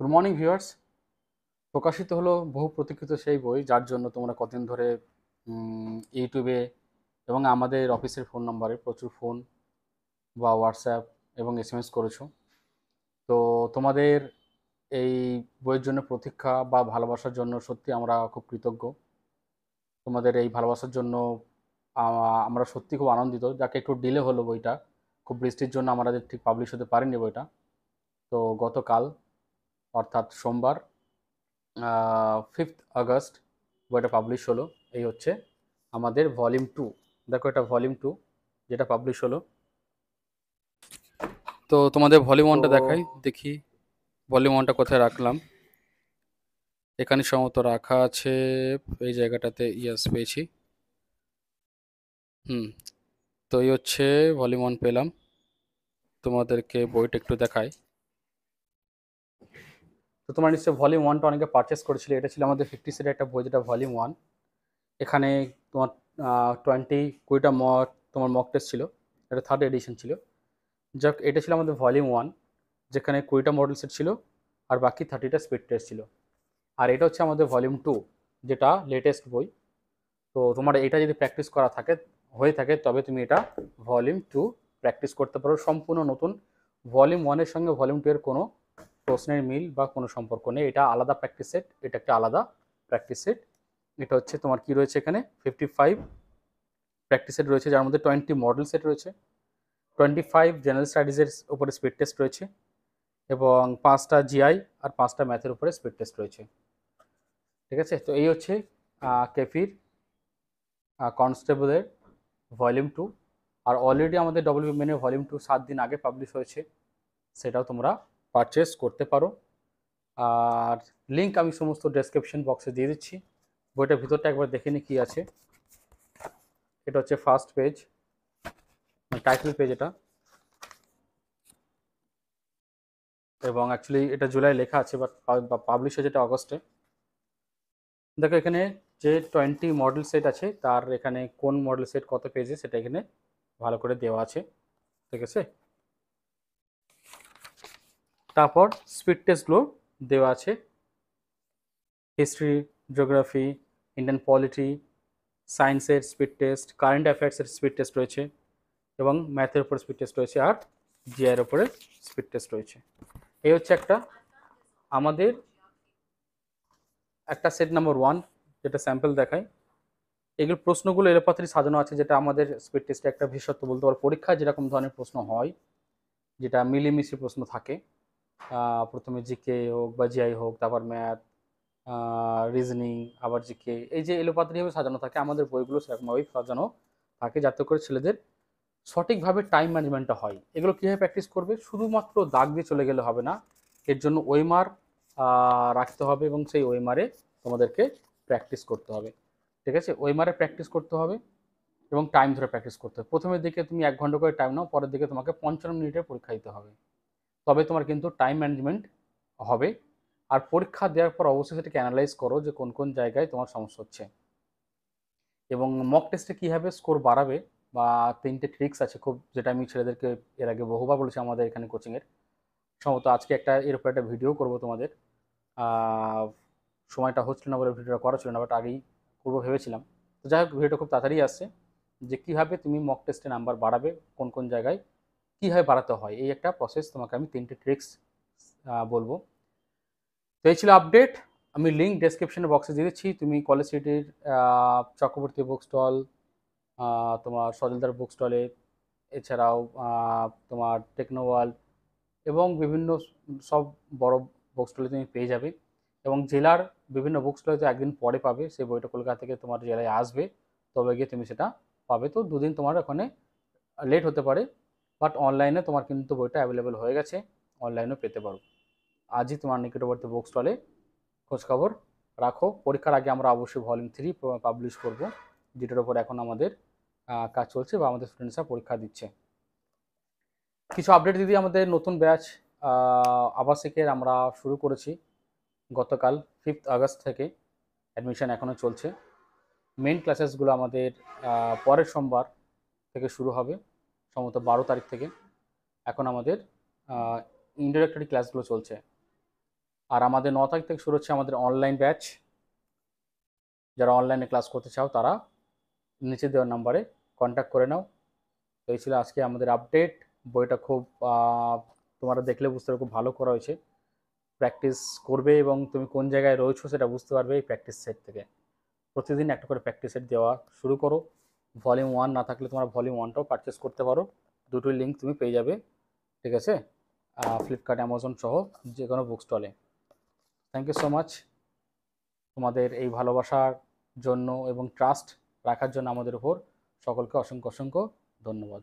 Good morning viewers. প্রকাশিত হলো বহু প্রতীক্ষিত সেই বই যার জন্য তোমরা কতদিন ধরে ইউটিউবে এবং আমাদের অফিসের ফোন নম্বরে প্রচুর ফোন বা হোয়াটসঅ্যাপ এবং এসএমএস করেছো। তো তোমাদের এই বইয়ের জন্য প্রতীক্ষা বা ভালোবাসার জন্য সত্যি আমরা খুব কৃতজ্ঞ। তোমাদের এই ভালোবাসার জন্য আমরা সত্যি খুব আনন্দিত। যাকে একটু ডিলে হলো বইটা, খুব বৃষ্টির জন্য আমাদের ঠিক পাবলিশ হতে পারেনি বইটা। তো গতকাল অর্থাৎ সোমবার 5th আগস্ট বইটা পাবলিশ হলো। এই হচ্ছে আমাদের ভলিউম 2। দেখো, এটা ভলিউম 2 যেটা পাবলিশ হলো। তো তোমাদের ভলিউম 1টা দেখাই, দেখি ভলিউম 1টা কোথায় রাখলাম। এখানে সম্ভবত রাখা আছে, এই জায়গাটাতে। ইয়াস, পেয়েছি। হুম। তো এই হচ্ছে ভলিউম 1 পেলাম। তোমাদেরকে বইটা একটু দেখাই। তো তোমার নিশ্চয়ই ভলিউম 1টা অনেকে পারচেস করেছিল। এটা ছিল আমাদের 50 সেটের একটা বই, যেটা ভলিউম 1। এখানে তোমার 20-20টা তোমার মক টেস্ট ছিল। এটা থার্ড এডিশন ছিল। যাক, এটা ছিল আমাদের ভলিউম 1, যেখানে 20টা মডেল সেট ছিল আর বাকি 30টা স্পিড টেস্ট ছিল। আর এটা হচ্ছে আমাদের ভলিউম 2, যেটা লেটেস্ট বই। তো তোমার এটা যদি প্র্যাকটিস করা হয়ে থাকে, তবে তুমি এটা ভলিউম 2 প্র্যাকটিস করতে পারো সম্পূর্ণ নতুন। ভলিউম 1-এর সঙ্গে ভলিউম 2-এর কোনো প্রশ্নের মিল বা কোনো সম্পর্ক নেই। এটা আলাদা প্র্যাকটিস সেট, এটা একটা আলাদা প্র্যাকটিস সেট। এটা হচ্ছে তোমার কি রয়েছে এখানে, 55 প্র্যাকটিস সেট রয়েছে, যার মধ্যে 20 মডেল সেট রয়েছে, 25 জেনারেল স্টাডিজের উপরে স্পিড টেস্ট রয়েছে, এবং 5টা জিআই আর 5টা ম্যাথের উপরে স্পিড টেস্ট রয়েছে। ঠিক আছে, তো এই হচ্ছে কেফির কনস্টেবলের ভলিউম 2। আর অলরেডি আমাদের ডব্লিউ মেনের ভলিউম 2 7 দিন আগে পাবলিশ হয়েছে, সেটাও তোমরা পারচেস করতে পারো। আর লিঙ্ক আমি সমস্ত ডেসক্রিপশন বক্সে দিয়ে দিচ্ছি। বইটার ভিতরটা একবার দেখে নি কি আছে। এটা হচ্ছে ফার্স্ট পেজ, টাইটেল পেজ এটা। এবং অ্যাকচুয়ালি এটা জুলাই লেখা আছে, বাট পাবলিশ হয়েছে এটা অগস্টে। দেখো এখানে যে 20 মডেল সেট আছে, তার এখানে কোন মডেল সেট কত পেজে সেটা এখানে ভালো করে দেওয়া আছে। ঠিক আছে, তারপর স্পিড টেস্টগুলো দেওয়া আছে। হিস্ট্রি, জিওগ্রাফি, ইন্ডিয়ান পলিটি, সায়েন্সের স্পিড টেস্ট, কারেন্ট অ্যাফেয়ার্সের স্পিড টেস্ট রয়েছে, এবং ম্যাথের উপর স্পিড টেস্ট রয়েছে, আর জিআইয়ের উপরে স্পিড টেস্ট রয়েছে। এই হচ্ছে আমাদের একটা সেট নাম্বার 1, যেটা স্যাম্পল দেখায়। এগুলো প্রশ্নগুলো এলোপাথারি সাজানো আছে, যেটা আমাদের স্পিড টেস্টে একটা বিশেষত্ব বলতে পারো। পরীক্ষায় যেরকম ধরনের প্রশ্ন হয়, যেটা মিলিমিশি প্রশ্ন থাকে, প্রথমে জিকে হোক বা জিআই হোক, তারপর ম্যাথ, রিজনিং, আবার জিকে, এই যে এলোপাথারিভাবে সাজানো থাকে, আমাদের বইগুলো সেরকমভাবেই সাজানো থাকে, যাতে করে ছেলেদের সঠিকভাবে টাইম ম্যানেজমেন্টটা হয়। এগুলো কীভাবে প্র্যাকটিস করবে, শুধুমাত্র দাগ দিয়ে চলে গেলে হবে না, এর জন্য ওয়েমার রাখতে হবে, এবং সেই ওয়েমারে তোমাদেরকে প্র্যাকটিস করতে হবে। ঠিক আছে, ওয়েমারে প্র্যাকটিস করতে হবে এবং টাইম ধরে প্র্যাকটিস করতে হবে। প্রথমের দিকে তুমি 1 ঘন্টা করে টাইম নাও, পরের দিকে তোমাকে 55 মিনিটের পরীক্ষা দিতে হবে, তবে তোমার কিন্তু টাইম ম্যানেজমেন্ট হবে। আর পরীক্ষা দেওয়ার পর অবশ্যই সেটাকে অ্যানালাইজ করো যে কোন কোন জায়গায় তোমার সমস্যা হচ্ছে, এবং মক টেস্টে কীভাবে স্কোর বাড়াবে, বা 3টে ট্রিক্স আছে খুব, যেটা আমি ছেলেদেরকে এর আগে বহুবার বলেছি আমাদের এখানে কোচিংয়ের। সম্ভবত আজকে এর উপর একটা ভিডিও করব তোমাদের। সময়টা হচ্ছিল না বলে ভিডিওটা করা ছিল না, বাট আগেই করবো ভেবেছিলাম। তো যাই হোক, ভিডিওটা খুব তাড়াতাড়ি আসছে, যে কীভাবে তুমি মক টেস্টে নাম্বার বাড়াবে, কোন কোন জায়গায় কীভাবে বাড়াতে হয়, এই একটা প্রসেস তোমাকে আমি 3টে ট্রিক্স বলবো। তো এই ছিল আপডেট। আমি লিঙ্ক ডেসক্রিপশনে বক্সে দিয়ে দিচ্ছি। তুমি কলেজ সিটির চক্রবর্তী বুক স্টল, তোমার সজলদার বুক স্টলে, এছাড়াও তোমার টেকনো ওয়ার্ল্ড, এবং বিভিন্ন সব বড় বুক স্টলে তুমি পেয়ে যাবে। এবং জেলার বিভিন্ন বুক স্টলে তো একদিন পরে পাবে, সেই বইটা কলকাতা থেকে তোমার জেলায় আসবে, তবে গিয়ে তুমি সেটা পাবে। তো দুদিন তোমার ওখানে লেট হতে পারে, বাট অনলাইনে তোমার কিন্তু বইটা অ্যাভেলেবেল হয়ে গেছে, অনলাইনেও পেতে পারো। আজই তোমার নিকটবর্তী বুক স্টলে খোঁজখবর রাখো। পরীক্ষার আগে আমরা অবশ্যই ভলিউম 3 পাবলিশ করব, যেটার উপর এখন আমাদের কাজ চলছে, বা আমাদের স্টুডেন্টসরা পরীক্ষা দিচ্ছে। কিছু আপডেট দিদি, আমাদের নতুন ব্যাচ আবাসিকের আমরা শুরু করেছি গতকাল 5th আগস্ট থেকে। অ্যাডমিশন এখনও চলছে। মেন ক্লাসেসগুলো আমাদের পরের সোমবার থেকে শুরু হবে, সম্ভবত 12 তারিখ থেকে। এখন আমাদের ইন্ট্রোডাক্টরি ক্লাসগুলো চলছে। আর আমাদের 9 তারিখ থেকে শুরু হচ্ছে আমাদের অনলাইন ব্যাচ। যারা অনলাইনে ক্লাস করতে চাও তারা নিচে দেওয়ার নাম্বারে কন্ট্যাক্ট করে নাও। তো এই ছিল আজকে আমাদের আপডেট। বইটা খুব তোমরা দেখলে বুঝতে পারবে খুব ভালো করা হয়েছে। প্র্যাকটিস করবে এবং তুমি কোন জায়গায় রয়েছো সেটা বুঝতে পারবে এই প্র্যাকটিস সেট থেকে। প্রতিদিন একটা করে প্র্যাকটিস সেট দেওয়া শুরু করো। ভলিউম 1 না থাকলে তোমরা ভলিউম 1টাও পারচেস করতে পারো। দুটোই লিঙ্ক তুমি পেয়ে যাবে, ঠিক আছে, ফ্লিপকার্ট, অ্যামাজন সহ যে কোনো বুক স্টলে। থ্যাংক ইউ সো মাচ তোমাদের এই ভালোবাসার জন্য এবং ট্রাস্ট রাখার জন্য আমাদের উপর। সকলকে অসংখ্য অসংখ্য ধন্যবাদ।